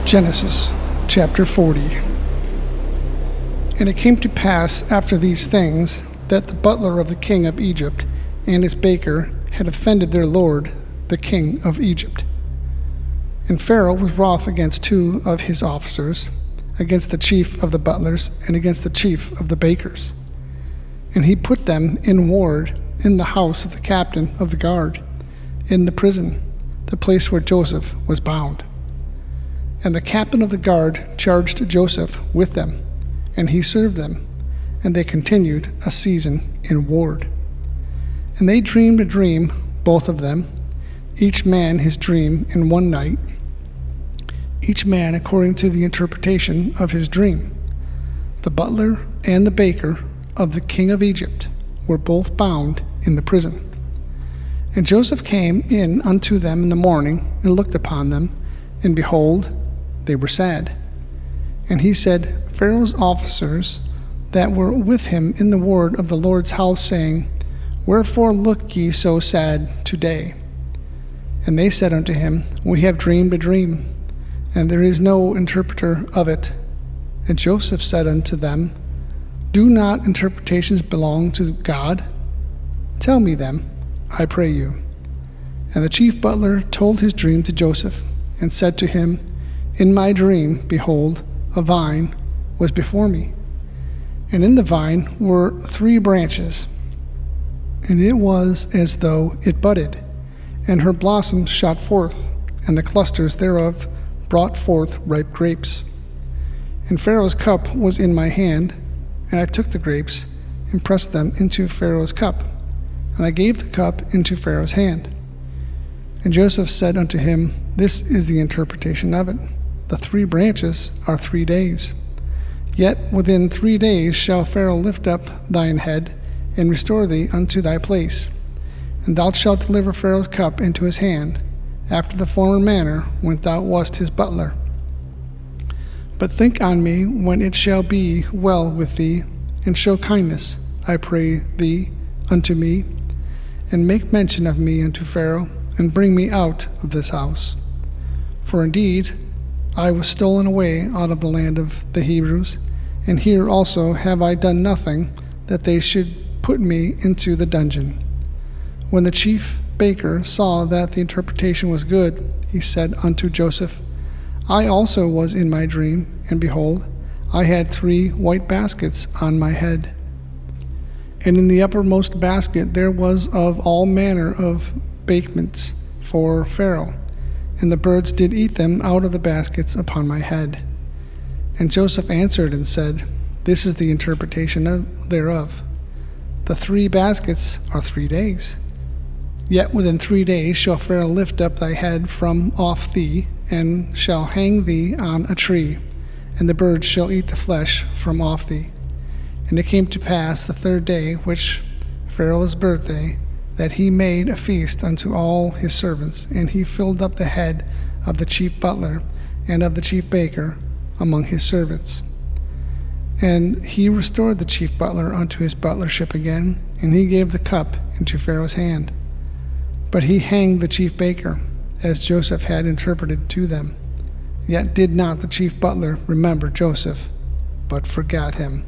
Genesis chapter 40. And it came to pass after these things that the butler of the king of Egypt and his baker had offended their lord, the king of Egypt. And Pharaoh was wroth against two of his officers, against the chief of the butlers and against the chief of the bakers. And he put them in ward in the house of the captain of the guard, in the prison, the place where Joseph was bound. And the captain of the guard charged Joseph with them, and he served them, and they continued a season in ward. And they dreamed a dream, both of them, each man his dream in one night, each man according to the interpretation of his dream. The butler and the baker of the king of Egypt were both bound in the prison. And Joseph came in unto them in the morning, and looked upon them, and behold, they were sad. And he said, Pharaoh's officers that were with him in the ward of the Lord's house, saying, Wherefore look ye so sad today? And they said unto him, We have dreamed a dream, and there is no interpreter of it. And Joseph said unto them, Do not interpretations belong to God? Tell me them, I pray you. And the chief butler told his dream to Joseph, and said to him, In my dream, behold, a vine was before me, and in the vine were 3 branches, and it was as though it budded, and her blossoms shot forth, and the clusters thereof brought forth ripe grapes. And Pharaoh's cup was in my hand, and I took the grapes, and pressed them into Pharaoh's cup, and I gave the cup into Pharaoh's hand. And Joseph said unto him, This is the interpretation of it. The 3 branches are 3 days. Yet within 3 days shall Pharaoh lift up thine head, and restore thee unto thy place. And thou shalt deliver Pharaoh's cup into his hand, after the former manner when thou wast his butler. But think on me when it shall be well with thee, and show kindness, I pray thee, unto me, and make mention of me unto Pharaoh, and bring me out of this house. For indeed I was stolen away out of the land of the Hebrews, and here also have I done nothing that they should put me into the dungeon. When the chief baker saw that the interpretation was good, he said unto Joseph, I also was in my dream, and behold, I had 3 white baskets on my head. And in the uppermost basket there was of all manner of bakements for Pharaoh, and the birds did eat them out of the baskets upon my head. And Joseph answered and said, This is the interpretation thereof. The 3 baskets are 3 days. Yet within 3 days shall Pharaoh lift up thy head from off thee, and shall hang thee on a tree, and the birds shall eat the flesh from off thee. And it came to pass the 3rd day, which Pharaoh's birthday, that he made a feast unto all his servants, and he filled up the head of the chief butler and of the chief baker among his servants. And he restored the chief butler unto his butlership again, and he gave the cup into Pharaoh's hand. But he hanged the chief baker, as Joseph had interpreted to them. Yet did not the chief butler remember Joseph, but forgot him.